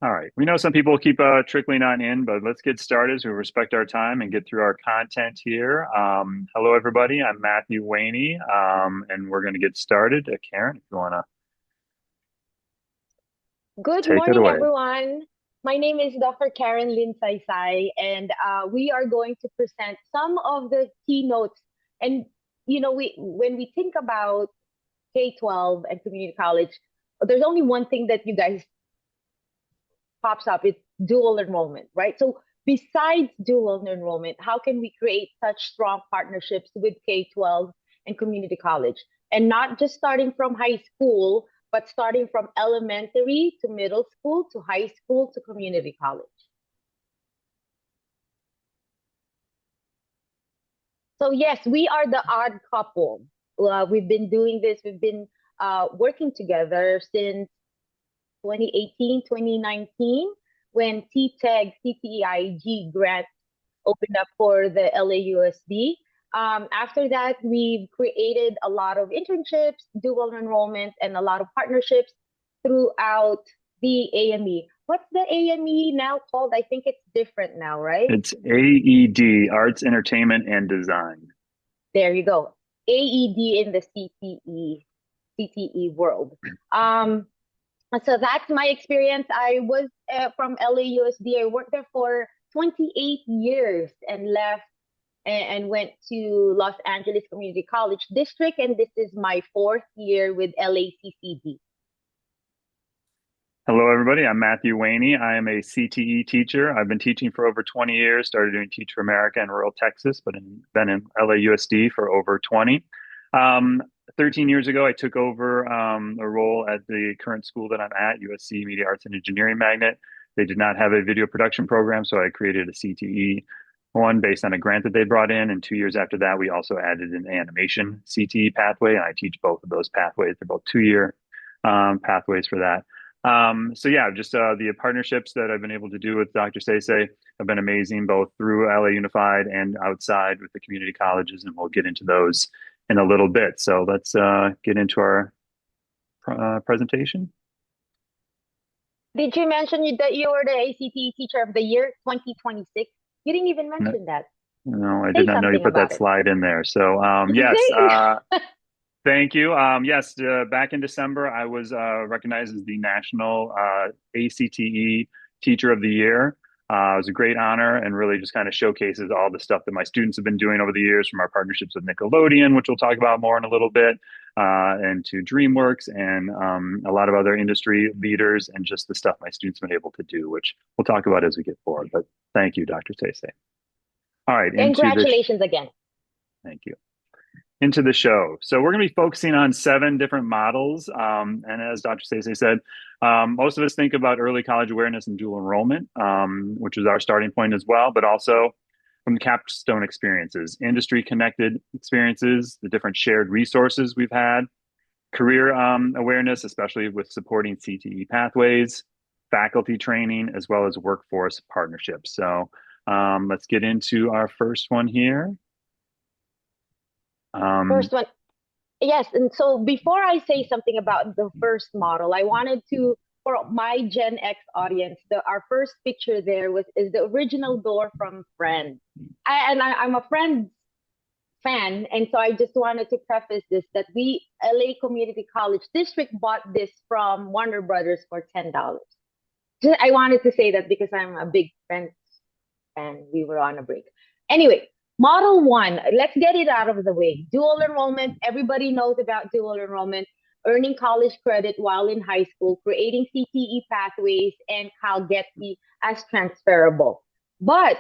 All right. We know some people keep trickling on in, but let's get started so we respect our time and get through our content here. Hello, everybody. I'm Matthew Waynee, and we're going to get started. Karen, if you want to Good take it morning, away. everyone. My name is Dr. Karen Lyn Saysay, and we are going to present some of the keynotes. And we when we think about K-12 and community college, there's only one thing that you guys pops up. It's dual enrollment, right? So besides dual enrollment, how can we create such strong partnerships with K-12 and community college? And not just starting from high school, but starting from elementary to middle school to high school to community college. So yes, we are the odd couple. We've been doing this. We've been working together since 2018, 2019, when TTEG, CTEIG grant opened up for the LAUSD. After that, we've created a lot of internships, dual enrollment, and a lot of partnerships throughout the AME. What's the AME now called? I think it's different now, right? It's AED, Arts, Entertainment, and Design. There you go. AED in the CTE world. So that's my experience. I was from LAUSD. I worked there for 28 years and left and went to Los Angeles Community College District. And this is my fourth year with LACCD. Hello, everybody. I'm Matthew Waynee. I am a CTE teacher. I've been teaching for over 20 years, started doing Teach for America in rural Texas, but been in LAUSD for over 20. 13 years ago, I took over a role at the current school that I'm at, USC Media Arts and Engineering Magnet. They did not have a video production program, so I created a CTE one based on a grant that they brought in. And 2 years after that, we also added an animation CTE pathway, and I teach both of those pathways. They're both 2 year pathways for that. So yeah, just the partnerships that I've been able to do with Dr. Saysay have been amazing, both through LA Unified and outside with the community colleges, and we'll get into those in a little bit. So let's get into our presentation. Did you mention that you were the ACTE Teacher of the Year 2026? You didn't even No, mention that. no, I did Say not know you something put that about it. slide in there. So yes, Say, thank you. Yes, back in December, I was recognized as the National ACTE Teacher of the Year. It was a great honor and really just kind of showcases all the stuff that my students have been doing over the years, from our partnerships with Nickelodeon, which we'll talk about more in a little bit, and to DreamWorks and a lot of other industry leaders, and just the stuff my students have been able to do, which we'll talk about as we get forward. But thank you, Dr. Saysay. All right, into the congratulations again. thank you into the show. So we're going to be focusing on 7 different models. And as Dr. Stacey said, most of us think about early college awareness and dual enrollment, which is our starting point as well, but also from the capstone experiences, industry connected experiences, the different shared resources we've had, career awareness, especially with supporting CTE pathways, faculty training, as well as workforce partnerships. So let's get into our first one here. First one, yes. And so before I say something about the first model, I wanted to, for my Gen X audience, our first picture there is the original door from Friends. I'm a Friends fan, and so I just wanted to preface this that we LA Community College District bought this from Warner Brothers for $10. I wanted to say that because I'm a big Friends fan. We were on a break. Anyway, model one, let's get it out of the way. Dual enrollment, everybody knows about dual enrollment, earning college credit while in high school, creating CTE pathways, and CalGET as transferable. But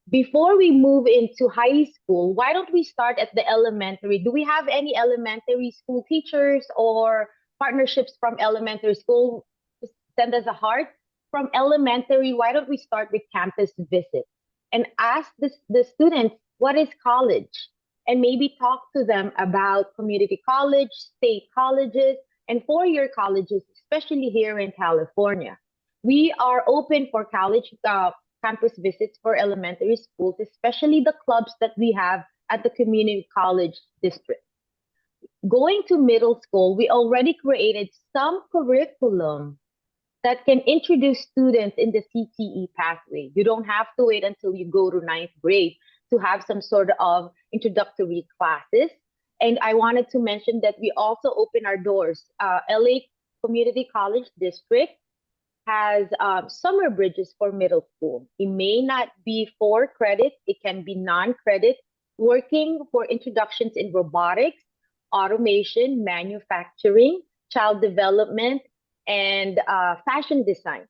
before we move into high school, why don't we start at the elementary? Do we have any elementary school teachers or partnerships from elementary school? Just send us a heart. From elementary, why don't we start with campus visit and ask the students what is college, and maybe talk to them about community college, state colleges, and four-year colleges, especially here in California. We are open for college campus visits for elementary schools, especially the clubs that we have at the community college district. Going to middle school, we already created some curriculum that can introduce students in the CTE pathway. You don't have to wait until you go to ninth grade to have some sort of introductory classes. And I wanted to mention that we also open our doors. LA Community College District has summer bridges for middle school. It may not be for credit, it can be non-credit, working for introductions in robotics, automation, manufacturing, child development, and fashion design.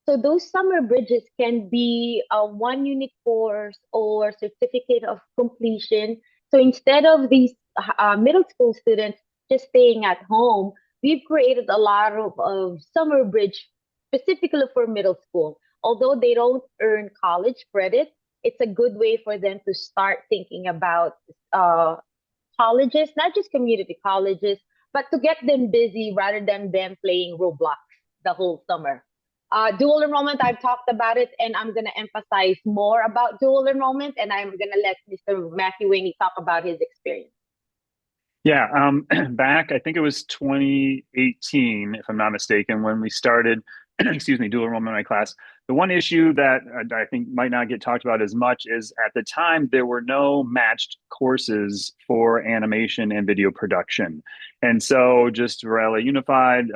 So those summer bridges can be a 1 unit course or certificate of completion. So instead of these middle school students just staying at home, we've created a lot of summer bridge specifically for middle school. Although they don't earn college credit, it's a good way for them to start thinking about uh, colleges, not just community colleges, but to get them busy rather than them playing Roblox the whole summer. Dual enrollment, I've talked about it, and I'm going to emphasize more about dual enrollment, and I'm going to let Mr. Matthew Waynee talk about his experience. Yeah, back, I think it was 2018, if I'm not mistaken, when we started, excuse me, dual enrollment in my class. The one issue that I think might not get talked about as much is at the time there were no matched courses for animation and video production. And so just for LA Unified,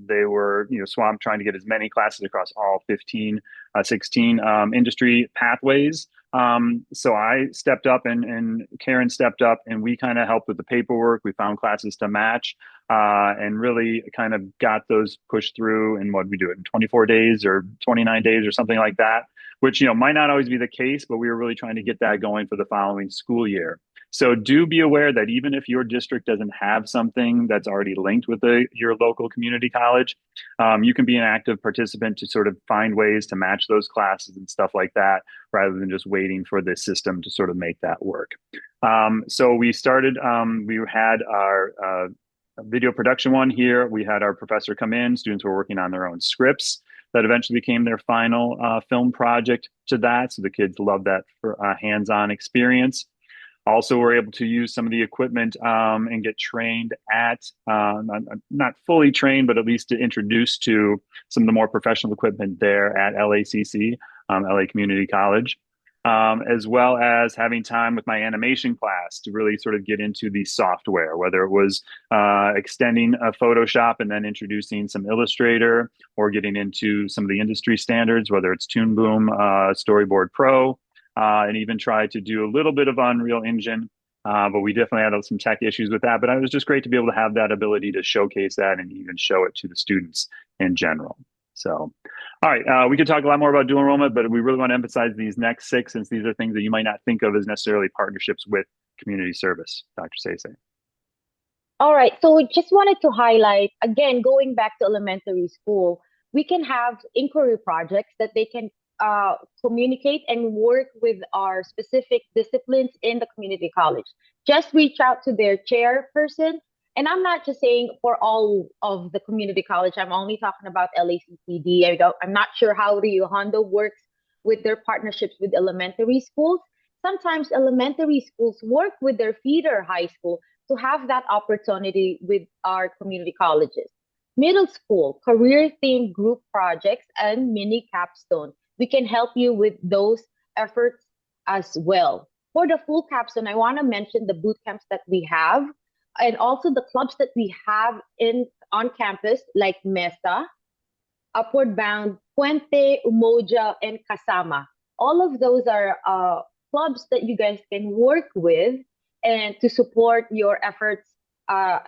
they were, swamped trying to get as many classes across all 15, 16 industry pathways. So I stepped up and Karen stepped up and we kind of helped with the paperwork. We found classes to match and really kind of got those pushed through in what we do it in 24 days or 29 days or something like that, which, might not always be the case, but we were really trying to get that going for the following school year. So do be aware that even if your district doesn't have something that's already linked with your local community college, you can be an active participant to sort of find ways to match those classes and stuff like that, rather than just waiting for the system to sort of make that work. So we started, we had our video production one here. We had our professor come in. Students were working on their own scripts that eventually became their final film project to that. So the kids loved that for hands-on experience. Also, we're able to use some of the equipment and get trained at, not fully trained, but at least to introduce to some of the more professional equipment there at LACC, LA Community College, as well as having time with my animation class to really sort of get into the software, whether it was extending a Photoshop and then introducing some Illustrator, or getting into some of the industry standards, whether it's Toon Boom, Storyboard Pro, and even tried to do a little bit of Unreal Engine. But we definitely had some tech issues with that. But it was just great to be able to have that ability to showcase that and even show it to the students in general. So, all right, we could talk a lot more about dual enrollment, but we really want to emphasize these next six, since these are things that you might not think of as necessarily partnerships with community service. Dr. Saysay. All right, so we just wanted to highlight, again, going back to elementary school, we can have inquiry projects that they can communicate and work with our specific disciplines in the community college. Just reach out to their chairperson. And I'm not just saying for all of the community college, I'm only talking about LACCD. I'm not sure how Rio Hondo works with their partnerships with elementary schools. Sometimes elementary schools work with their feeder high school to have that opportunity with our community colleges. Middle school, career themed group projects, and mini capstone. We can help you with those efforts as well. For the full capstone, I want to mention the boot camps that we have and also the clubs that we have in on campus, like Mesa, Upward Bound, Puente, Umoja, and Kasama. All of those are clubs that you guys can work with and to support your efforts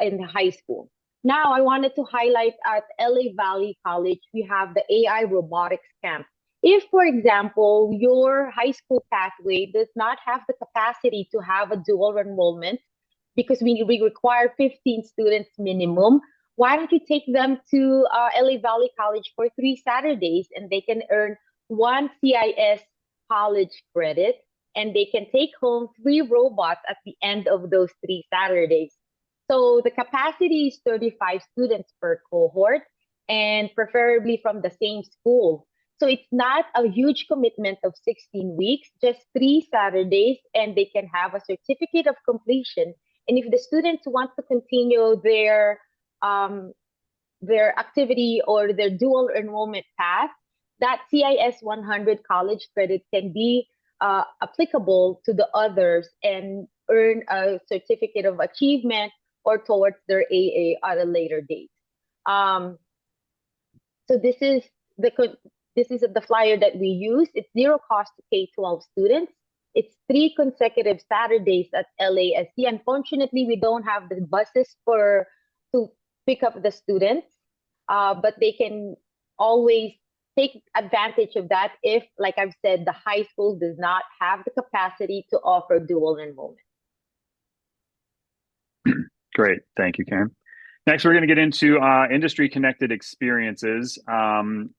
in high school. Now, I wanted to highlight at LA Valley College, we have the AI robotics camp. If, for example, your high school pathway does not have the capacity to have a dual enrollment, because we require 15 students minimum, why don't you take them to LA Valley College for 3 Saturdays, and they can earn one CIS college credit, and they can take home 3 robots at the end of those 3 Saturdays. So the capacity is 35 students per cohort, and preferably from the same school. So it's not a huge commitment of 16 weeks, just 3 Saturdays, and they can have a certificate of completion. And if the students want to continue their their activity or their dual enrollment path, that CIS 100 college credit can be applicable to the others and earn a certificate of achievement or towards their AA at a later date. Um, so this is the flyer that we use. It's zero cost to K-12 students. It's 3 consecutive Saturdays at LASC. Unfortunately, we don't have the buses for to pick up the students, but they can always take advantage of that if, like I've said, the high school does not have the capacity to offer dual enrollment. Great. Thank you, Karen. Next, we're going to get into industry connected experiences. I don't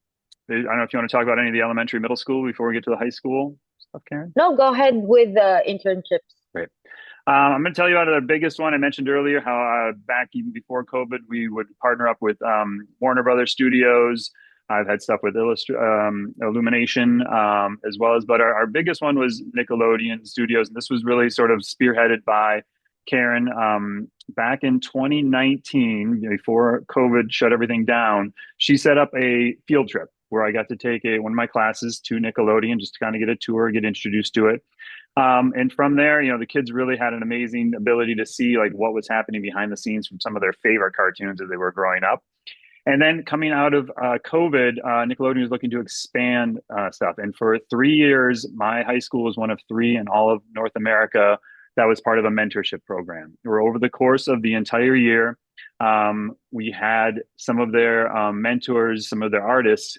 know if you want to talk about any of the elementary, middle school before we get to the high school stuff, Karen. No, go ahead with the internships. Great. I'm going to tell you about the biggest one I mentioned earlier, how back even before COVID, we would partner up with Warner Brothers Studios. I've had stuff with Illumination as well as, but our biggest one was Nickelodeon Studios. And this was really sort of spearheaded by Karen back in 2019, before COVID shut everything down. She set up a field trip where I got to take one of my classes to Nickelodeon just to kind of get a tour, get introduced to it. And from there, the kids really had an amazing ability to see like what was happening behind the scenes from some of their favorite cartoons as they were growing up. And then coming out of COVID, Nickelodeon was looking to expand stuff. And for 3 years, my high school was one of three in all of North America that was part of a mentorship program. Where over the course of the entire year, we had some of their mentors, some of their artists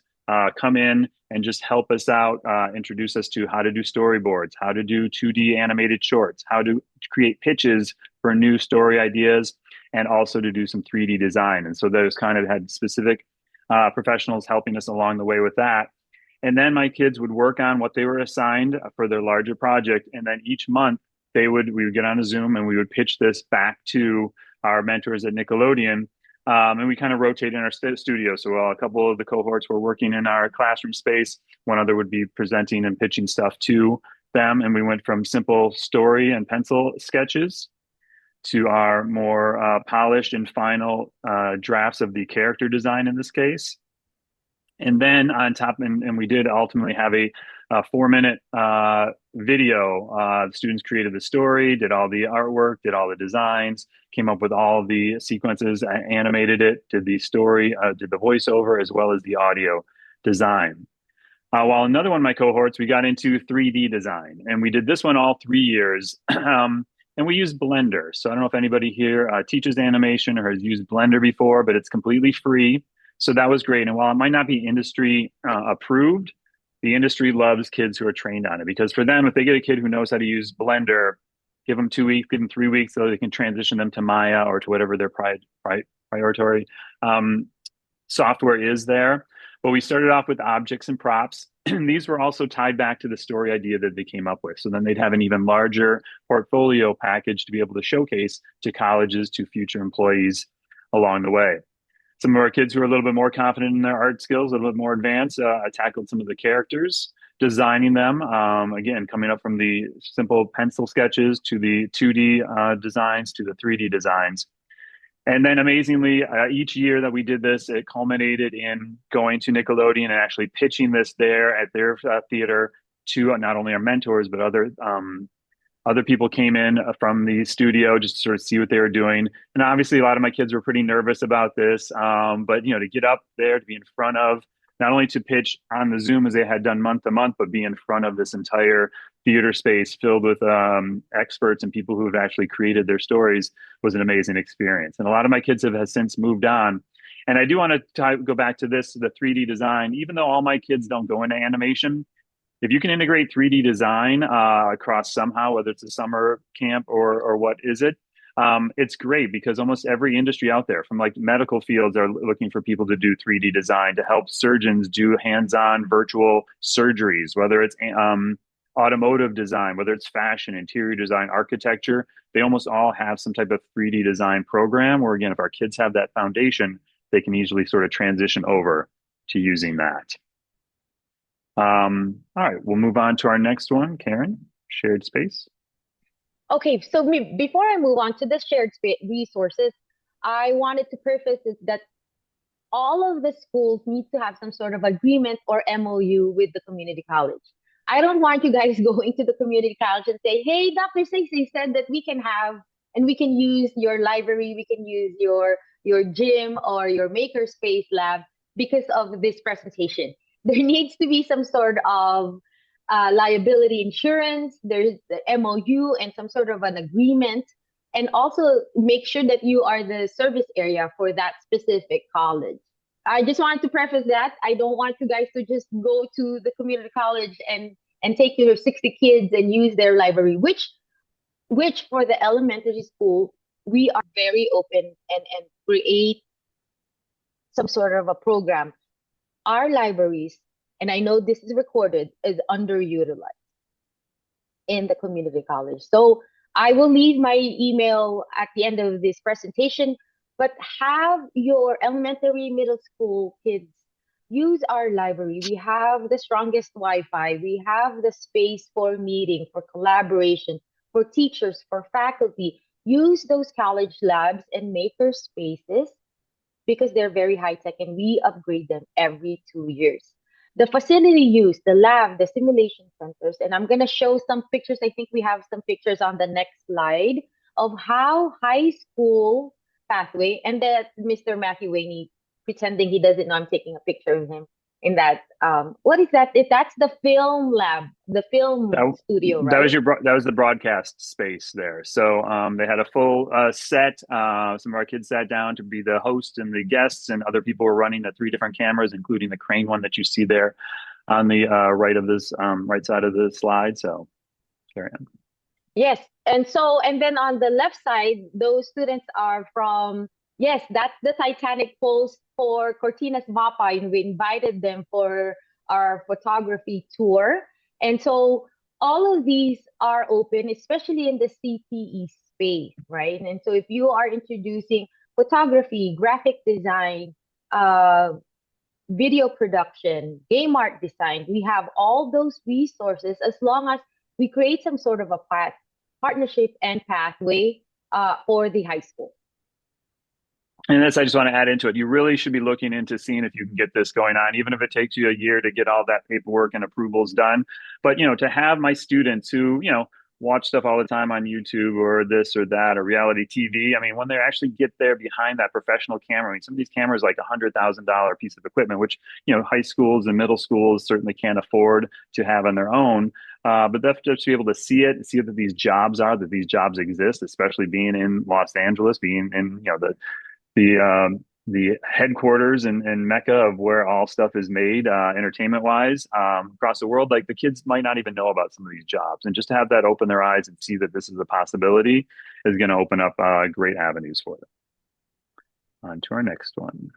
come in and just help us out, introduce us to how to do storyboards, how to do 2D animated shorts, how to create pitches for new story ideas, and also to do some 3D design. And so those kind of had specific professionals helping us along the way with that. And then my kids would work on what they were assigned for their larger project. And then each month we would get on a Zoom and we would pitch this back to our mentors at Nickelodeon. And we kind of rotate in our studio. So a couple of the cohorts were working in our classroom space. One other would be presenting and pitching stuff to them. And we went from simple story and pencil sketches to our more polished and final drafts of the character design in this case. And then on top, and we did ultimately have a 4-minute video. The students created the story, did all the artwork, did all the designs, came up with all the sequences, animated it, did the story, did the voiceover, as well as the audio design. While another one of my cohorts, we got into 3D design, and we did this one all 3 years. And we use Blender. So I don't know if anybody here teaches animation or has used Blender before, but it's completely free. So that was great. And while it might not be industry approved, the industry loves kids who are trained on it, because for them, if they get a kid who knows how to use Blender, give them 2 weeks, give them 3 weeks so they can transition them to Maya or to whatever their priority software is there. But we started off with objects and props. And these were also tied back to the story idea that they came up with. So then they'd have an even larger portfolio package to be able to showcase to colleges, to future employees along the way. Some of our kids who are a little bit more confident in their art skills, a little bit more advanced, tackled some of the characters, designing them. Again, coming up from the simple pencil sketches to the 2D designs to the 3D designs. And then amazingly, each year that we did this, it culminated in going to Nickelodeon and actually pitching this there at their theater to not only our mentors, but other people came in from the studio just to sort of see what they were doing. And obviously, a lot of my kids were pretty nervous about this. But, to get up there, to be in front of, not only to pitch on the Zoom as they had done month to month, but be in front of this entire theater space filled with experts and people who have actually created their stories was an amazing experience. And a lot of my kids have since moved on. And I do want to go back to this, the 3D design. Even though all my kids don't go into animation, if you can integrate 3D design across somehow, whether it's a summer camp or what is it, it's great, because almost every industry out there, from like medical fields, are looking for people to do 3D design to help surgeons do hands-on virtual surgeries, whether it's automotive design, whether it's fashion, interior design, architecture. They almost all have some type of 3D design program where, again, if our kids have that foundation, they can easily sort of transition over to using that. All right, we'll move on to our next one, Karen, shared space. Okay, so before I move on to the shared space resources, I wanted to preface that all of the schools need to have some sort of agreement or MOU with the community college. I don't want you guys going to the community college and say, hey, Dr. Saysay said that we can have and we can use your library, we can use your gym or your makerspace lab because of this presentation. There needs to be some sort of liability insurance, there's the MOU and some sort of an agreement, and also make sure that you are the service area for that specific college. I just wanted to preface that. I don't want you guys to just go to the community college and take your 60 kids and use their library, which for the elementary school, we are very open and create some sort of a program. Our libraries, and I know this is recorded, is underutilized in the community college. So I will leave my email at the end of this presentation, but have your elementary, middle school kids use our library. We have the strongest Wi-Fi. We have the space for meeting, for collaboration, for teachers, for faculty. Use those college labs and maker spaces because they're very high tech and we upgrade them every 2 years. The facility use, the lab, the simulation centers, and I'm going to show some pictures. I think we have some pictures on the next slide of how high school pathway, and that Mr. Matthew Waynee pretending he doesn't know I'm taking a picture of him in that. What is that? That's the film lab, the film That, studio, that was right? that was the broadcast space there. So they had a full set. Some of our kids sat down to be the host and the guests, and other people were running the three different cameras, including the crane one that you see there on the right side of the slide. So carry on. Yes. And then on the left side, those students are from, yes, that's the Titanic post for Cortinas Mapa, and we invited them for our photography tour. And so all of these are open, especially in the CTE space, right? And so if you are introducing photography, graphic design, uh, video production, game art design, we have all those resources as long as we create some sort of a partnership and pathway for the high school. And this, I just want to add into it. You really should be looking into seeing if you can get this going on, even if it takes you a year to get all that paperwork and approvals done. But, to have my students who, watch stuff all the time on YouTube or this or that or reality TV. I mean, when they actually get there behind that professional camera, I mean, some of these cameras like $100,000 piece of equipment, which, high schools and middle schools certainly can't afford to have on their own. But that's just to be able to see it, see that these jobs exist, especially being in Los Angeles, being in, the headquarters and mecca of where all stuff is made, entertainment wise, across the world. Like the kids might not even know about some of these jobs, and just to have that open their eyes and see that this is a possibility is going to open up great avenues for them. On to our next one.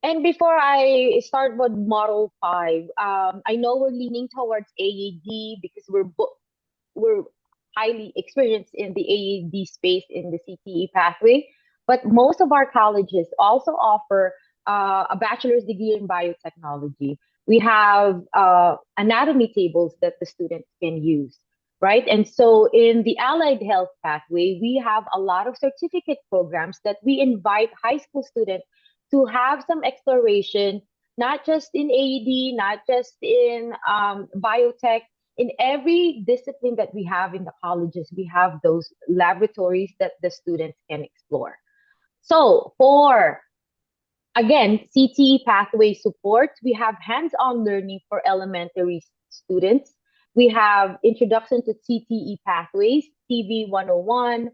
And before I start with Model 5, I know we're leaning towards AED because we're highly experienced in the AED space in the CTE pathway. But most of our colleges also offer a bachelor's degree in biotechnology. We have anatomy tables that the students can use, right? And so in the allied health pathway, we have a lot of certificate programs that we invite high school students to have some exploration, not just in AED, not just in biotech, in every discipline that we have in the colleges, we have those laboratories that the students can explore. So for, again, CTE pathway support, we have hands-on learning for elementary students. We have introduction to CTE pathways, TV 101,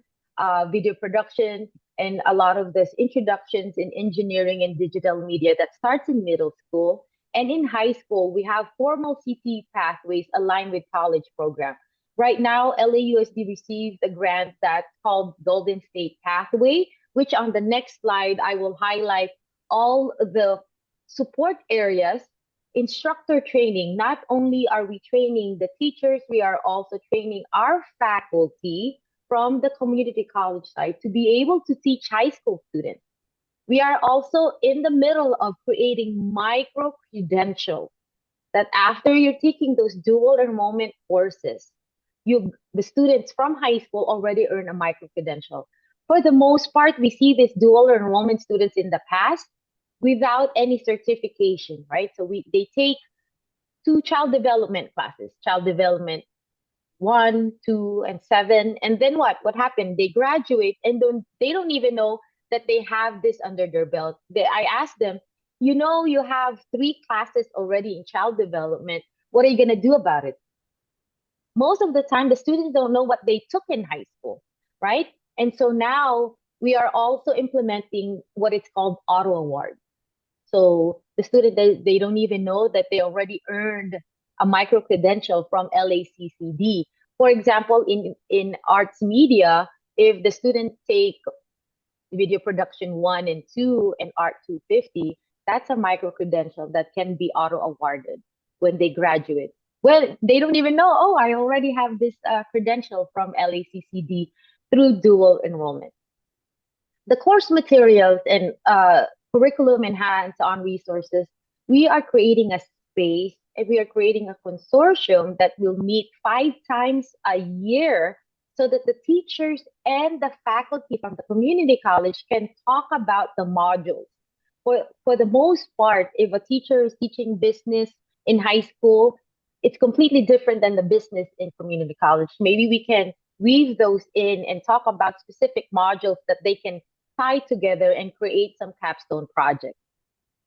video production, and a lot of this introductions in engineering and digital media that starts in middle school. And in high school, we have formal CTE pathways aligned with college program. Right now, LAUSD received a grant that's called Golden State Pathway, which on the next slide, I will highlight all the support areas, instructor training. Not only are we training the teachers, we are also training our faculty from the community college side to be able to teach high school students. We are also in the middle of creating micro credentials that after you're taking those dual enrollment courses, the students from high school already earn a micro credential. For the most part, we see these dual enrollment students in the past. They are already earning a micro credential. For the most part, we see these dual enrollment students in the past. They are already earning a micro credential. For the most part, we see these dual enrollment students in the past. They are already earning a micro credential. For the most part, we see these dual enrollment students in the past. without any certification, right? So they take two child development classes, child development 1, 2, and 7, and then what happened? They graduate and they don't even know that they have this under their belt. I asked them, you have 3 classes already in child development. What are you going to do about it? Most of the time, the students don't know what they took in high school, right? And so now we are also implementing what is called auto award. So the student, they don't even know that they already earned a micro credential from LACCD. For example, in arts media, if the students take video production 1 and 2 and art 250, that's a micro credential that can be auto awarded when they graduate. Well, they don't even know, oh, I already have this credential from LACCD through dual enrollment. The course materials and curriculum and hands-on resources, we are creating a space and we are creating a consortium that will meet 5 times a year so that the teachers and the faculty from the community college can talk about the modules. For the most part, if a teacher is teaching business in high school, it's completely different than the business in community college. Maybe we can weave those in and talk about specific modules that they can tie together and create some capstone project.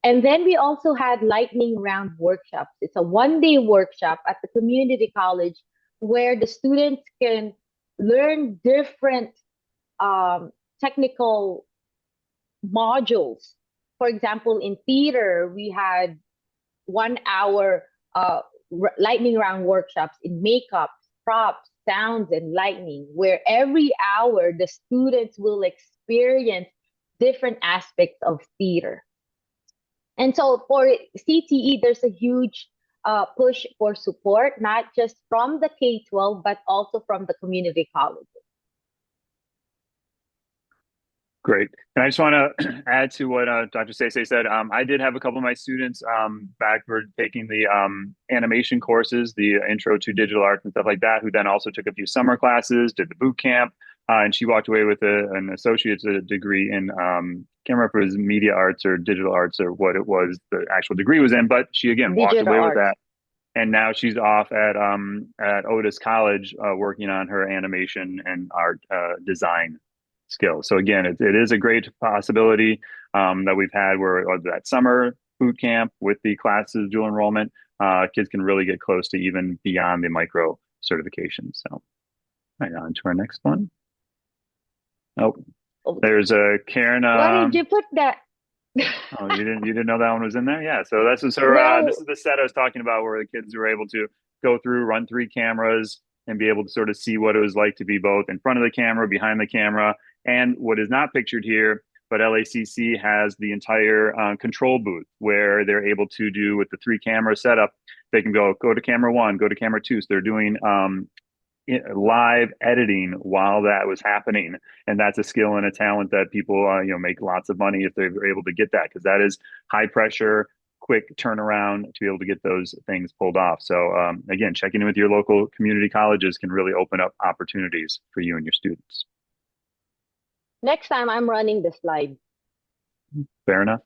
And then we also had lightning round workshops. It's a 1-day workshop at the community college where the students can learn different technical modules. For example, in theater, we had 1 hour lightning round workshops in makeup, props, sounds, and lighting, where every hour the students will experience different aspects of theater. And so for CTE, there's a huge push for support, not just from the K-12, but also from the community colleges. Great. And I just want to add to what Dr. Saysay said. I did have a couple of my students back for taking the animation courses, the intro to digital arts and stuff like that, who then also took a few summer classes, did the boot camp, and she walked away with an associate's degree in, can't remember if it was media arts or digital arts or what it was the actual degree was in, but she again walked Digital away with arts. that. And now she's off at Otis College working on her animation and art design skills. So again, it is a great possibility that we've had where that summer boot camp with the classes dual enrollment, kids can really get close to even beyond the micro certification. So right on to our next one. Oh, there's a Karen. Why did you put that? Oh, you didn't know that one was in there? Yeah. So this is Well, this is the set I was talking about where the kids were able to go through, run 3 cameras, and be able to sort of see what it was like to be both in front of the camera, behind the camera, and what is not pictured here, but LACC has the entire control booth where they're able to do with the 3 camera setup. They can go to camera 1, go to camera 2. So they're doing live editing while that was happening, and that's a skill and a talent that people make lots of money if they're able to get that, because that is high pressure, quick turnaround to be able to get those things pulled off. So again, checking in with your local community colleges can really open up opportunities for you and your students. next time I'm running the slide. Fair enough.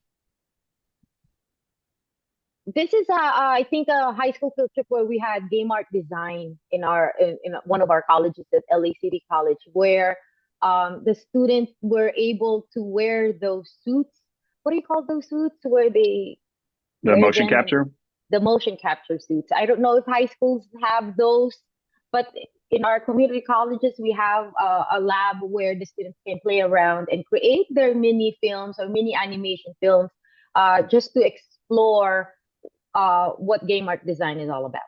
This is I think a high school field trip where we had game art design in one of our colleges at LA City College, where the students were able to wear those suits. What do you call those suits where they The wear motion them? capture. The motion capture suits. I don't know if high schools have those, but in our community colleges, we have a lab where the students can play around and create their mini films or mini animation films just to explore what game art design is all about.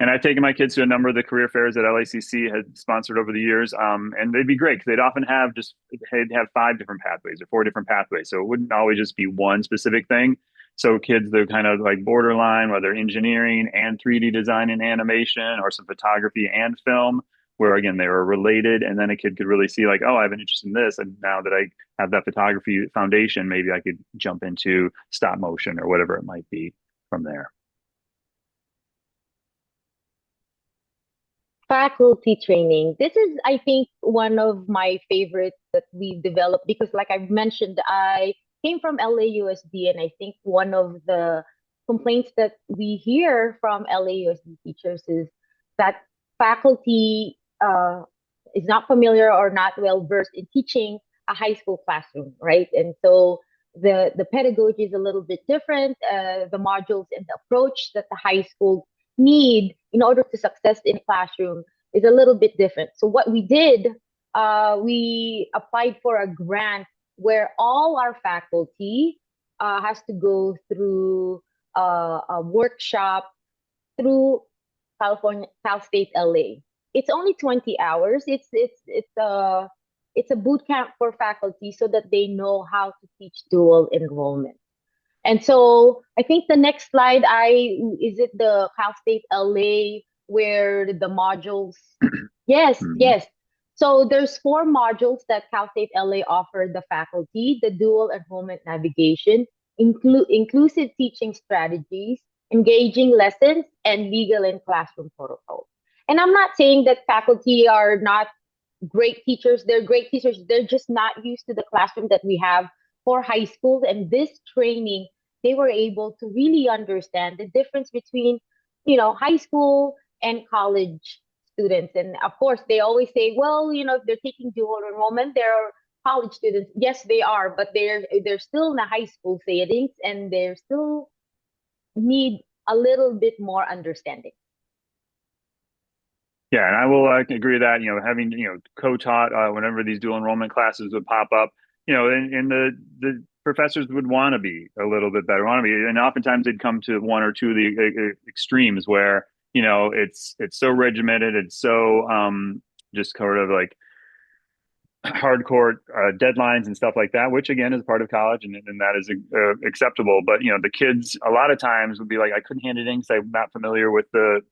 And I've taken my kids to a number of the career fairs that LACC had sponsored over the years, and they'd be great because they'd often have they'd have 5 different pathways or 4 different pathways, so it wouldn't always just be one specific thing. So kids, they're kind of like borderline, whether engineering and 3D design and animation, or some photography and film, where again they were related, and then a kid could really see like, oh, I have an interest in this, and now that I have that photography foundation, maybe I could jump into stop motion or whatever it might be from there. Faculty training. This is, I think, one of my favorites that we developed because, like I've mentioned, I came from LAUSD, and I think one of the complaints that we hear from LAUSD teachers is that faculty is not familiar or not well versed in teaching a high school classroom, right? And so the pedagogy is a little bit different. The modules and the approach that the high school need in order to success in classroom is a little bit different. So what we did, we applied for a grant where all our faculty has to go through a workshop through Cal State LA. It's only 20 hours. It's a boot camp for faculty so that they know how to teach dual enrollment. And so I think the next slide, I is it the Cal State LA where the modules? Yes, Mhm. yes. So there's four modules that Cal State LA offered the faculty: the dual enrollment navigation, inclusive teaching strategies, engaging lessons, and legal and classroom protocols. And I'm not saying that faculty are not great teachers. They're great teachers. They're just not used to the classroom that we have for high schools. And this training, they were able to really understand the difference between, high school and college students. And of course, they always say, well, if they're taking dual enrollment, they're college students. Yes, they are, but they're still in the high school settings, and they're still need a little bit more understanding. Yeah, and I will agree with that. Having co-taught whenever these dual enrollment classes would pop up, and the professors would want to be a little bit better, want to be, and oftentimes they'd come to one or two of the extremes where it's so regimented, it's so just sort of like hardcore deadlines and stuff like that, which again is part of college, and that is acceptable. But the kids a lot of times would be like, I couldn't hand it in because I'm not familiar with the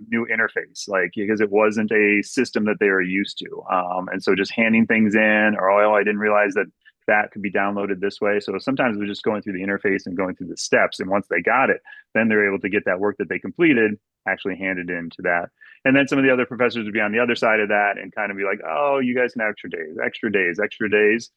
new interface, like because it wasn't a system that they were used to. And so just handing things in, or oh, I didn't realize that could be downloaded this way. So sometimes we're just going through the interface and going through the steps. And once they got it, then they're able to get that work that they completed actually handed into that. And then some of the other professors would be on the other side of that and kind of be like, oh, you guys can have extra days, extra days, extra days,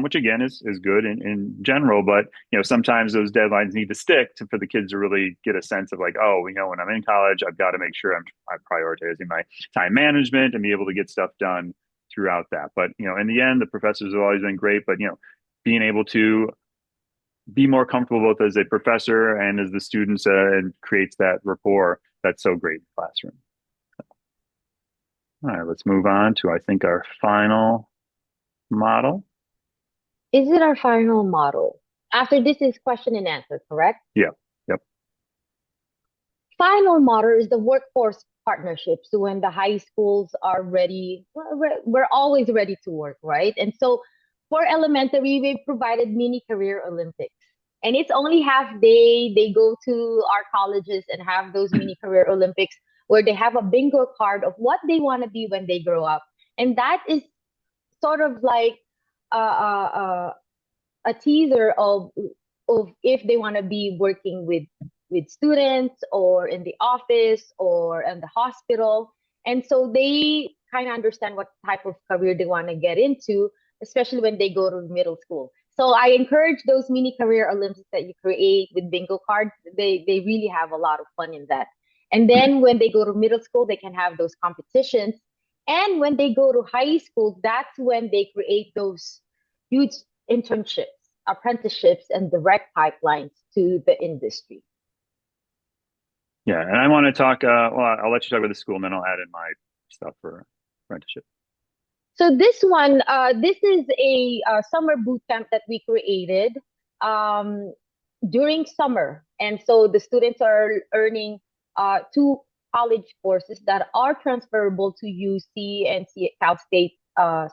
which again is good in general. But, sometimes those deadlines need to stick for the kids to really get a sense of like, oh, when I'm in college, I've got to make sure I'm prioritizing my time management and be able to get stuff done throughout that. But, in the end, the professors have always been great. But, being able to be more comfortable both as a professor and as the students and creates that rapport that's so great in the classroom. All right, let's move on to, I think, our final model. Is it our final model? After this is question and answer, correct? Yeah, yep. Final model is the workforce partnerships when the high schools are ready. Well, we're always ready to work, right? And so for elementary, we've provided mini career Olympics. And it's only half day. They go to our colleges and have those mini career Olympics where they have a bingo card of what they want to be when they grow up. And that is sort of like a teaser of if they want to be working with students or in the office or in the hospital. And so they kind of understand what type of career they want to get into, especially when they go to middle school. So I encourage those mini career Olympics that you create with bingo cards. They really have a lot of fun in that. And then when they go to middle school, they can have those competitions. And when they go to high school, that's when they create those huge internships, apprenticeships, and direct pipelines to the industry. Yeah, and I want to talk. Well, I'll let you talk about the school, and then I'll add in my stuff for apprenticeship. So this one, this is a summer boot camp that we created um, during summer, and so the students are earning two college courses that are transferable to UC and Cal State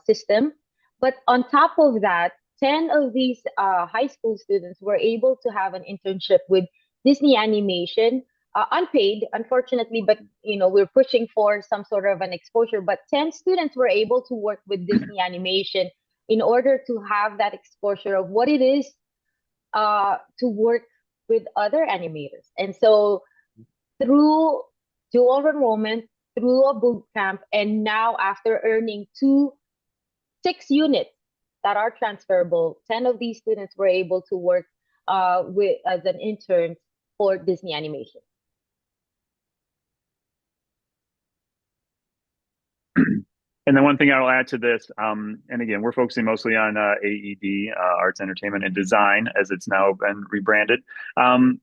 system. But on top of that, 10 of these high school students were able to have an internship with Disney Animation, unpaid, unfortunately, but we're pushing for some sort of an exposure. But 10 students were able to work with Disney Animation in order to have that exposure of what it is to work with other animators. And so through dual enrollment, through a boot camp, and now after earning 6 units that are transferable. 10 of these students were able to work with as an intern for Disney Animation. And then one thing I'll add to this, and again, we're focusing mostly on AED, Arts, Entertainment, and Design, as it's now been rebranded. Um,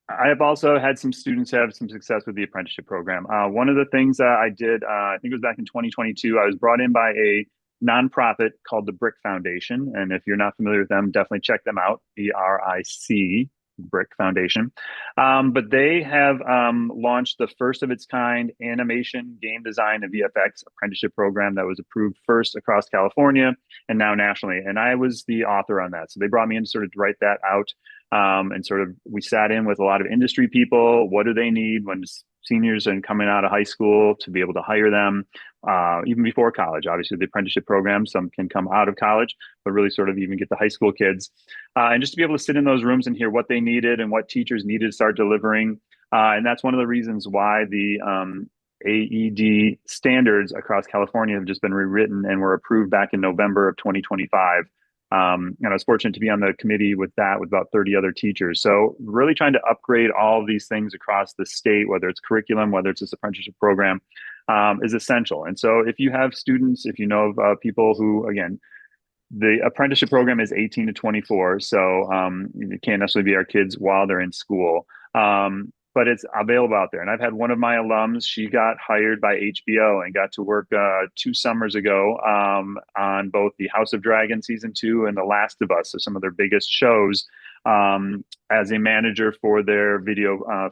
I have also had some students have some success with the apprenticeship program. One of the things I did, I think it was back in 2022, I was brought in by a nonprofit called the Brick Foundation. And if you're not familiar with them, definitely check them out, BRIC, Brick Foundation. But they have launched the first of its kind animation, game design, and VFX apprenticeship program that was approved first across California and now nationally. And I was the author on that. So they brought me in to sort of write that out. And sort of we sat in with a lot of industry people. What do they need when seniors are coming out of high school to be able to hire them, even before college? Obviously, the apprenticeship program, some can come out of college, but really sort of even get the high school kids. And just to be able to sit in those rooms and hear what they needed and what teachers needed to start delivering. And that's one of the reasons why the AED standards across California have just been rewritten and were approved back in November of 2025. And I was fortunate to be on the committee with that with about 30 other teachers. So really trying to upgrade all of these things across the state, whether it's curriculum, whether it's this apprenticeship program, is essential. And so if you have students, if you know of people who, again, the apprenticeship program is 18 to 24. So it can't necessarily be our kids while they're in school. But it's available out there. And I've had one of my alums, she got hired by HBO and got to work 2 summers ago on both the House of Dragon season 2 and The Last of Us, so some of their biggest shows, as a manager for their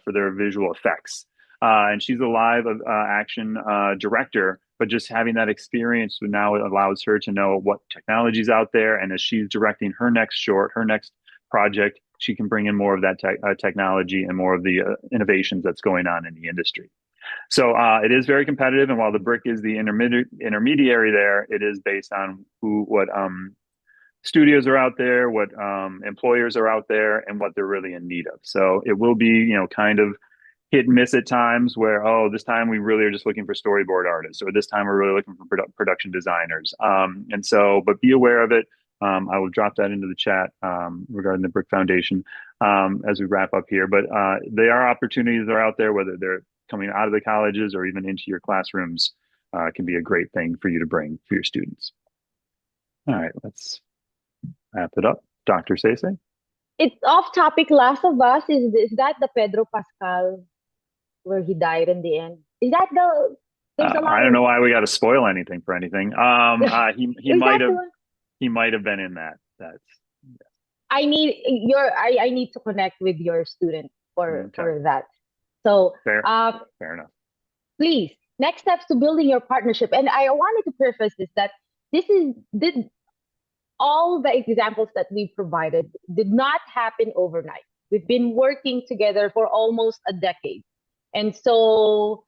for their visual effects. And she's a live action director, but just having that experience now allows her to know what technology's out there. And as she's directing her next short, her next project, she can bring in more of that technology and more of the innovations that's going on in the industry. So it is very competitive, and while the Brick is the intermediary there, it is based on what studios are out there, what employers are out there, and what they're really in need of. So it will be, kind of hit and miss at times where, oh, this time we really are just looking for storyboard artists, or this time we're really looking for production designers. And so, but be aware of it. I will drop that into the chat regarding the Brick Foundation as we wrap up here. But there are opportunities that are out there, whether they're coming out of the colleges or even into your classrooms, can be a great thing for you to bring for your students. All right, let's wrap it up. Dr. Saysay? It's off topic. Last of Us, is that the Pedro Pascal where he died in the end? Is that there's a lot I don't of know why we got to spoil anything for anything. He is might that have the one? he might have been in that. That's I need to connect with your student okay. for that. So Fair enough. please, next steps to building your partnership. And I wanted to preface this that this all the examples that we provided did not happen overnight. We've been working together for almost a decade. And so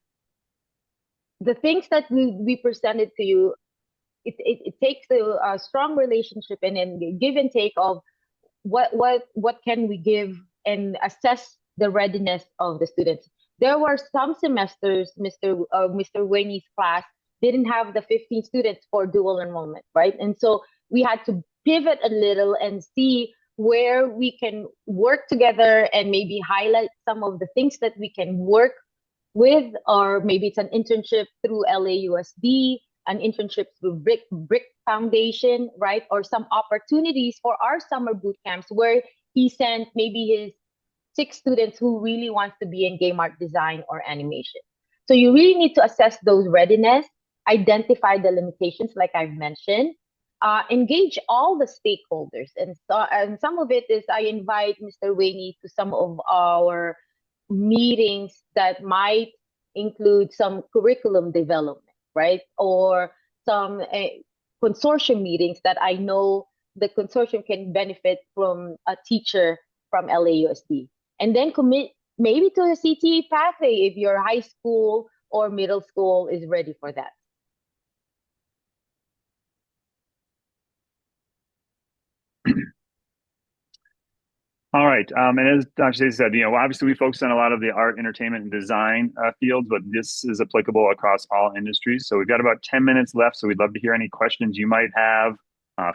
the things that we presented to you, it takes a strong relationship and then give and take of what can we give and assess the readiness of the students. There were some semesters, Mr. Waynee's class didn't have the 15 students for dual enrollment, right? And so we had to pivot a little and see where we can work together and maybe highlight some of the things that we can work with, or maybe it's an internship through LAUSD, an internship through Brick Foundation, right? Or some opportunities for our summer boot camps where he sent maybe his 6 students who really wants to be in game art design or animation. So you really need to assess those readiness, identify the limitations like I've mentioned, engage all the stakeholders. And some of it is I invite Mr. Waynee to some of our meetings that might include some curriculum development, right? Or some consortium meetings that I know the consortium can benefit from a teacher from LAUSD. And then commit maybe to a CTE pathway if your high school or middle school is ready for that. All right. And as Dr. Stacey said, obviously we focus on a lot of the art, entertainment, and design fields, but this is applicable across all industries. So we've got about 10 minutes left. So we'd love to hear any questions you might have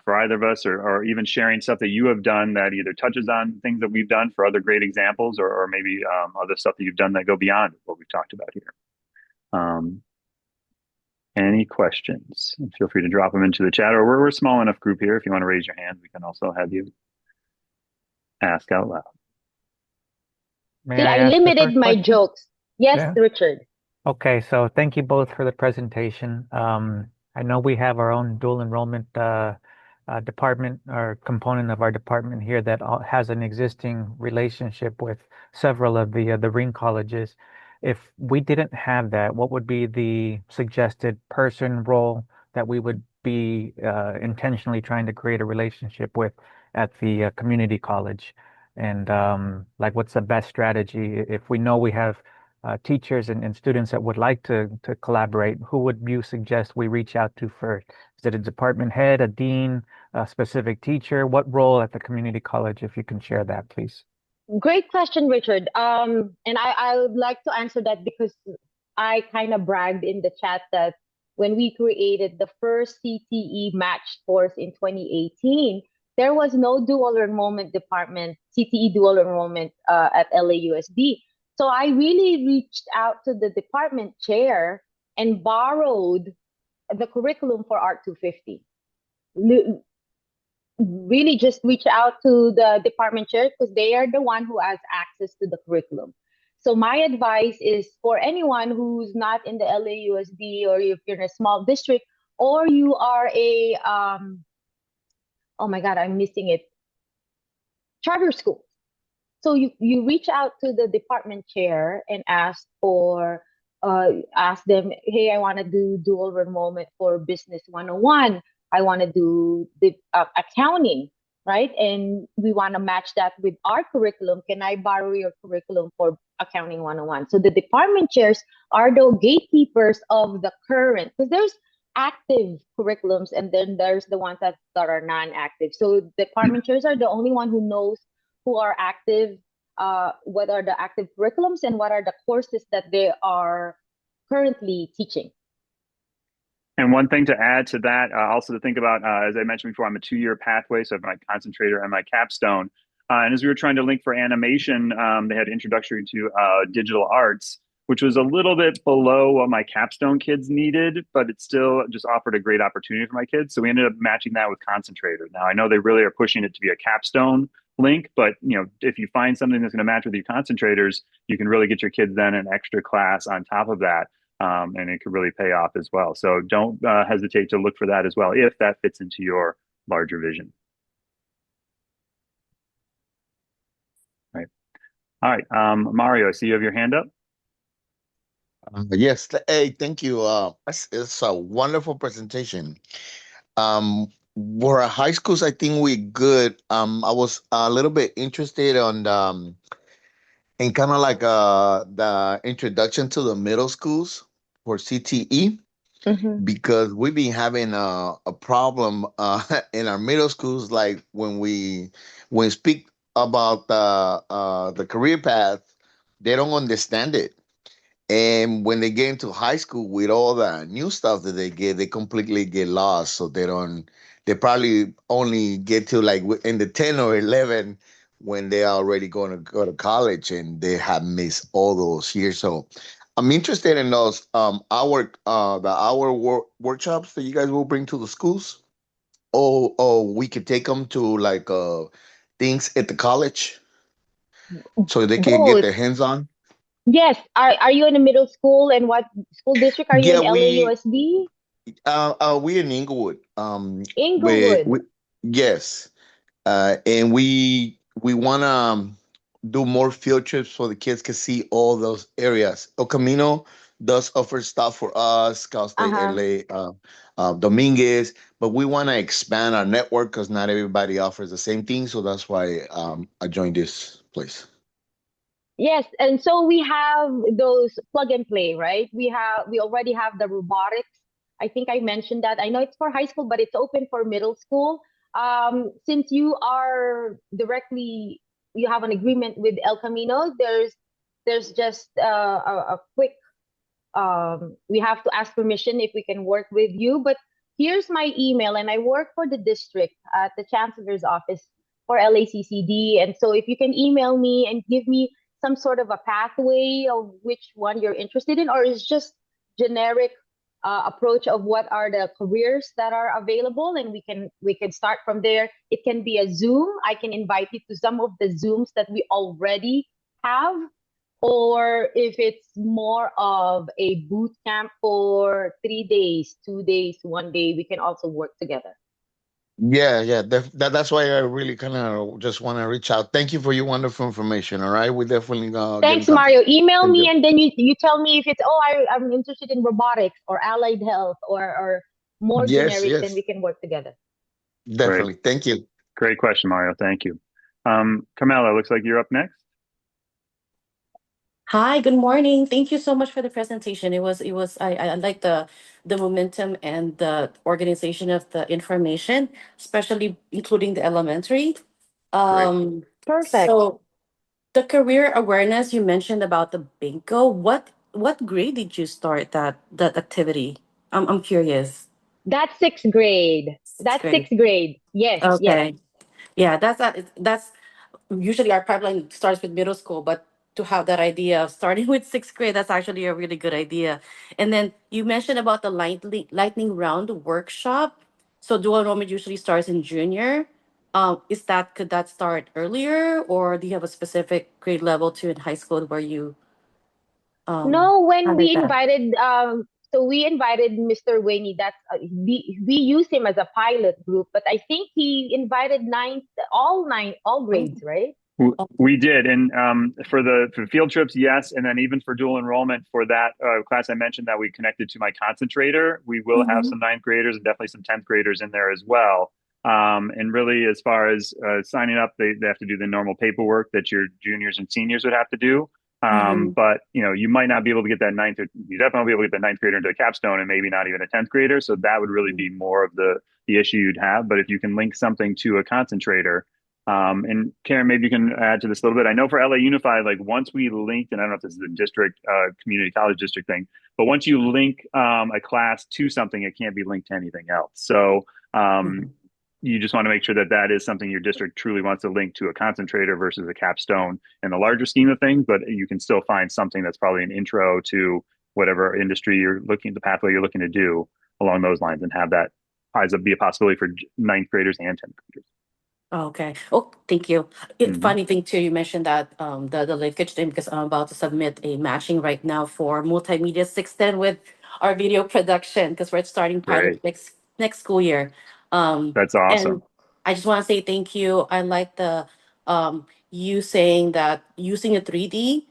for either of us, or even sharing stuff that you have done that either touches on things that we've done for other great examples, or maybe other stuff that you've done that go beyond what we've talked about here. Um, any questions? Feel free to drop them into the chat, or we're a small enough group here. If you want to raise your hand, we can also have you ask out loud. May See, I I ask the limited first my question? jokes. Yes, Yeah. Richard. Okay, so thank you both for the presentation. I know we have our own dual enrollment department or component of our department here that has an existing relationship with several of the ring colleges. If we didn't have that, what would be the suggested person role that we would be intentionally trying to create a relationship with at the community college? And like, what's the best strategy if we know we have teachers and students that would like to collaborate, who would you suggest we reach out to first? Is it a department head, a dean, a specific teacher? What role at the community college, if you can share that, please? Great question, Richard. And I would like to answer that because I kind of bragged in the chat that when we created the first CTE match course in 2018, there was no dual enrollment department, CTE dual enrollment at LAUSD. So I really reached out to the department chair and borrowed the curriculum for Art 250. Really just reach out to the department chair because they are the one who has access to the curriculum. So my advice is for anyone who's not in the LAUSD, or if you're in a small district, or you are a oh my God, I'm missing it, charter school. So you reach out to the department chair and ask them, hey, I want to do dual enrollment for business 101. I want to do the accounting, right? And we want to match that with our curriculum. Can I borrow your curriculum for accounting 101? So the department chairs are the gatekeepers of the current, because there's active curriculums and then there's the ones that are non-active. So department chairs are the only one who knows who are active, what are the active curriculums and what are the courses that they are currently teaching. And one thing to add to that, also to think about, as I mentioned before, I'm a 2-year pathway, so I have my concentrator and my capstone. And as we were trying to link for animation, they had introductory to digital arts, which was a little bit below what my capstone kids needed, but it still just offered a great opportunity for my kids. So we ended up matching that with concentrator. Now I know they really are pushing it to be a capstone link, but if you find something that's going to match with your concentrators, you can really get your kids then an extra class on top of that. And it could really pay off as well. So don't hesitate to look for that as well if that fits into your larger vision. Right. All right. Mario, I see you have your hand up. Yes. Hey, thank you. It's a wonderful presentation. For our high schools, I think we're good. I was a little bit interested on in kind of like the introduction to the middle schools for CTE, Mm-hmm. because we've been having a problem in our middle schools. Like when we speak about the career path, they don't understand it. And when they get into high school with all the new stuff that they get, they completely get lost. So they probably only get to like in the 10 or 11 when they're already going to go to college and they have missed all those years. So I'm interested in those workshops that you guys will bring to the schools. Or we could take them to like things at the college so they can get Both. their hands on. Yes. Are you in a middle school, and what school district are you Yeah, in? LAUSD? we in Inglewood. Inglewood. We yes, and we want to do more field trips so the kids can see all those areas. El Camino does offer stuff for us, Cal State Uh-huh. LA, Dominguez, but we want to expand our network because not everybody offers the same thing. So that's why I joined this place. Yes, and so we have those plug and play, right? We already have the robotics. I think I mentioned that. I know it's for high school, but it's open for middle school. Since you have an agreement with El Camino, there's just a quick we have to ask permission if we can work with you, but here's my email, and I work for the district at the chancellor's office for LACCD. And so if you can email me and give me some sort of a pathway of which one you're interested in, or is just generic approach of what are the careers that are available, and we can start from there. It can be a Zoom. I can invite you to some of the Zooms that we already have, or if it's more of a boot camp for 3 days, 2 days, 1 day, we can also work together. Yeah, yeah. That's why I really kind of just want to reach out. Thank you for your wonderful information. All right, we definitely get in Thanks, contact. Mario. Email Thank me, you. and then you tell me if it's, oh, I'm interested in robotics or allied health, or more Yes, generic, then we yes, can work together. Great. definitely. Thank you. Great question, Mario. Thank you. Carmela, looks like you're up next. Hi, good morning. Thank you so much for the presentation. I like the momentum and the organization of the information, especially including the elementary. Great. Perfect. So the career awareness you mentioned about the bingo, what grade did you start that activity? I'm curious. That's sixth grade. Sixth That's grade. sixth grade. Yes, yes. Okay. Yeah, that's usually our pipeline starts with middle school, but to have that idea of starting with sixth grade, that's actually a really good idea. And then you mentioned about the lightning round workshop. So dual enrollment usually starts in junior. Could that start earlier, or do you have a specific grade level to in high school where you No, when have it we that? invited, so we invited Mr. Waynee. That's we use him as a pilot group, but I think he invited all Oh, grades, right? We did, and for field trips, yes, and then even for dual enrollment for that class I mentioned that we connected to my concentrator, we will have mm-hmm. some ninth graders and definitely some 10th graders in there as well. And really, as far as signing up, they have to do the normal paperwork that your juniors and seniors would have to do. Mm-hmm. But you might not be able to get that ninth. You definitely won't be able to get the ninth grader into a capstone, and maybe not even a 10th grader. So that would really be more of the issue you'd have. But if you can link something to a concentrator. And Karen, maybe you can add to this a little bit. I know for LA Unified, like once we linked, and I don't know if this is a district, community college district thing, but once you link a class to something, it can't be linked to anything else. So Mm-hmm. you just want to make sure that that is something your district truly wants to link to a concentrator versus a capstone in the larger scheme of things. But you can still find something that's probably an intro to whatever industry the pathway you're looking to do along those lines, and have that be a possibility for ninth graders and 10th graders. Okay. Oh, thank you. Mm-hmm. Funny thing too, you mentioned that the linkage thing because I'm about to submit a matching right now for multimedia 610 with our video production because we're starting pilot Great. next school year. That's And awesome. I just want to say thank you. I like the you saying that using a 3D,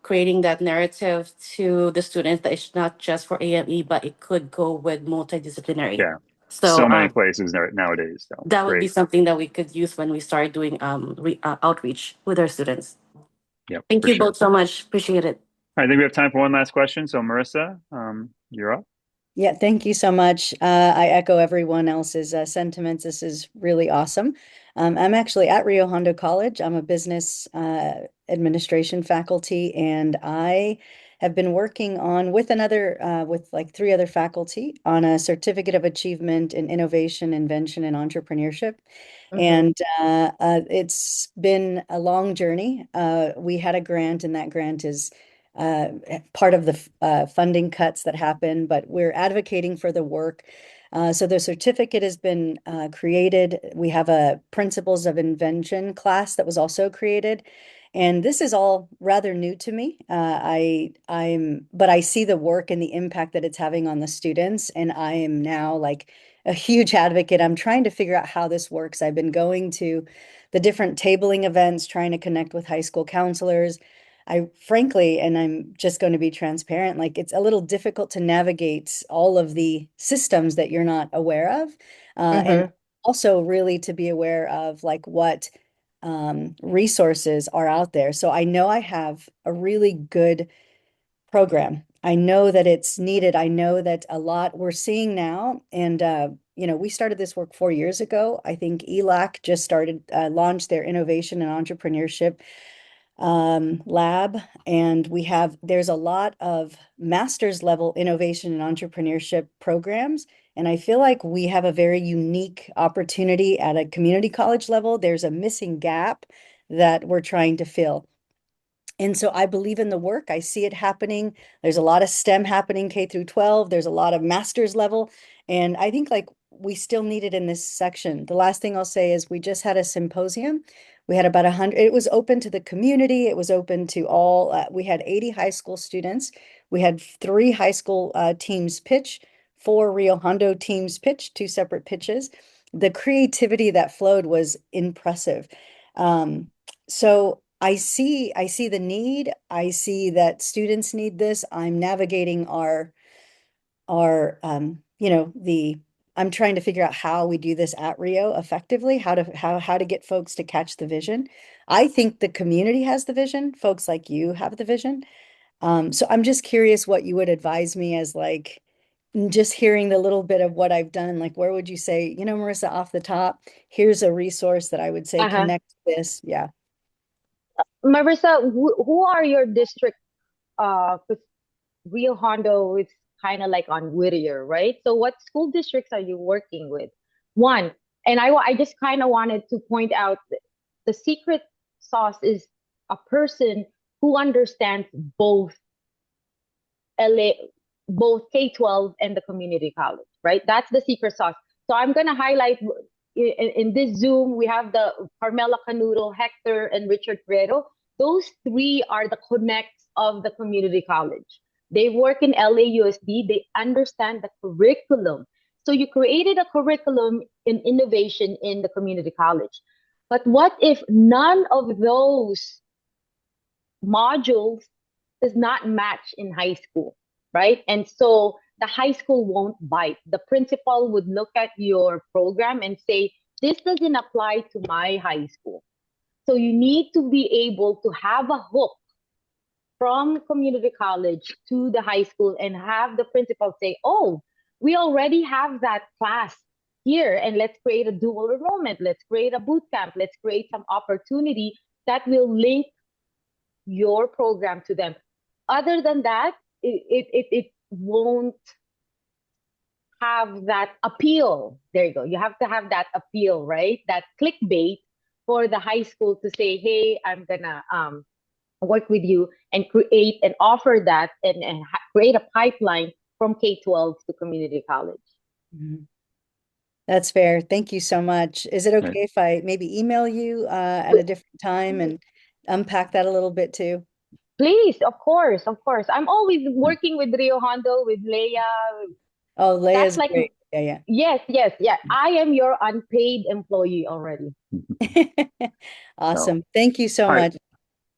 creating that narrative to the students that it's not just for AME, but it could go with multidisciplinary. Yeah. So So many places nowadays. So that would be great. something that we could use when we start doing outreach with our students. Yep, Thank for you sure. both so much. Appreciate it. I think we have time for one last question. So Marissa, you're up. Yeah, thank you so much. I echo everyone else's sentiments. This is really awesome. I'm actually at Rio Hondo College. I'm a business administration faculty, and I have been working on with like three other faculty on a certificate of achievement in innovation, invention, and entrepreneurship. Mm-hmm. And it's been a long journey. We had a grant, and that grant is uh, part of the funding cuts that happen, but we're advocating for the work. So the certificate has been created. We have a Principles of Invention class that was also created. And this is all rather new to me. But I see the work and the impact that it's having on the students, and I am now like a huge advocate. I'm trying to figure out how this works. I've been going to the different tabling events, trying to connect with high school counselors. I frankly, and I'm just going to be transparent, like it's a little difficult to navigate all of the systems that you're not aware of. And Mm-hmm. also really to be aware of like what resources are out there. So I know I have a really good program. I know that it's needed. I know that a lot we're seeing now, and we started this work 4 years ago. I think ELAC just launched their innovation and entrepreneurship lab, and there's a lot of master's level innovation and entrepreneurship programs, And I feel like we have a very unique opportunity at a community college level. There's a missing gap that we're trying to fill. And so I believe in the work. I see it happening. There's a lot of STEM happening K through 12. There's a lot of master's level. And I think like we still need it in this section. The last thing I'll say is we just had a symposium. We had about 100. It was open to the community. It was open to all. We had 80 high school students. We had 3 high school teams pitch, 4 Rio Hondo teams pitch, 2 separate pitches. The creativity that flowed was impressive. So I see the need. I see that students need this. I'm navigating our I'm trying to figure out how we do this at Rio effectively, how to get folks to catch the vision. I think the community has the vision. Folks like you have the vision. So I'm just curious what you would advise me as like just hearing the little bit of what I've done, like where would you say, Marissa, off the top, here's a resource that I would say Uh-huh. connect this. Yeah. Marissa, who are your district? 'Cause Rio Hondo is kind of like on Whittier, right? So what school districts are you working with? One, and I just kind of wanted to point out the secret sauce is a person who understands LA, both K-12 and the community college, right? That's the secret sauce. So I'm gonna highlight in this Zoom, we have the Carmela Canuto, Hector, and Richard Prieto. Those 3 are the connects of the community college. They work in LAUSD, they understand the curriculum. So you created a curriculum in innovation in the community college. But what if none of those modules does not match in high school, right? And so the high school won't bite. The principal would look at your program and say, this doesn't apply to my high school. So you need to be able to have a hook from community college to the high school and have the principal say, oh, we already have that class here, and let's create a dual enrollment. Let's create a boot camp. Let's create some opportunity that will link your program to them. Other than that, it won't have that appeal. There you go. You have to have that appeal, right? That clickbait for the high school to say, hey, I'm gonna work with you and create and offer that and create a pipeline from K-12 to community college. Mhm. That's fair. Thank you so much. Is it Right. okay if I maybe email you at a different time and unpack that a little bit too? Please, of course, of course. I'm always working with Rio Hondo, with Leia. Oh, That's Leia's like, great. Yeah, yes, yes, yeah. I am your unpaid employee already. yeah. So, Awesome. Thank you so all right. much.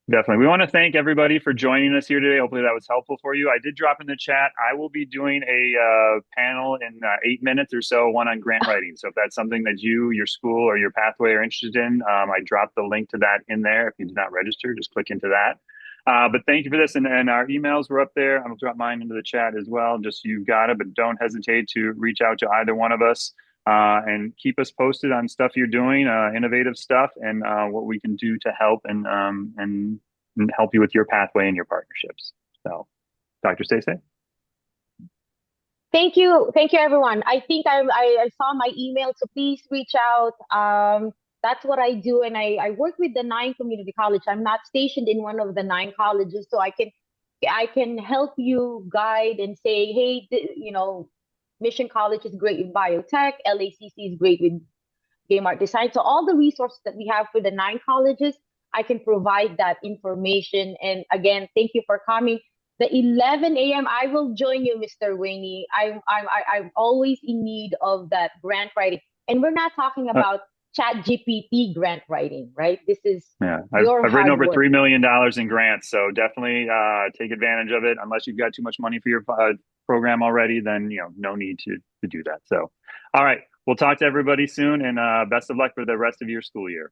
Definitely. We want to thank everybody for joining us here today. Hopefully that was helpful for you. I did drop in the chat. I will be doing a panel in 8 minutes or so, one on grant writing. So if that's something that you, your school, or your pathway are interested in, I dropped the link to that in there. If you did not register, just click into that. But thank you for this. And our emails were up there. I'll drop mine into the chat as well. Just so you've got it, but don't hesitate to reach out to either one of us. And keep us posted on stuff you're doing, innovative stuff, and what we can do to help and help you with your pathway and your partnerships. So, Dr. Saysay? Thank you, everyone. I think I saw my email, so please reach out. That's what I do, and I work with the 9 community college. I'm not stationed in one of the 9 colleges, so I can help you guide and say, hey, Mission College is great with biotech, LACC is great with game art design. So all the resources that we have for the 9 colleges, I can provide that information. And again, thank you for coming. The 11 a.m. I will join you, Mr. Waynee. I'm always in need of that grant writing, and we're not talking about Chat GPT grant writing, right? This is Yeah, your I've written hard over work. $3 million in grants, so definitely take advantage of it. Unless you've got too much money for your program already, then no need to do that. So, all right, we'll talk to everybody soon, and best of luck for the rest of your school year.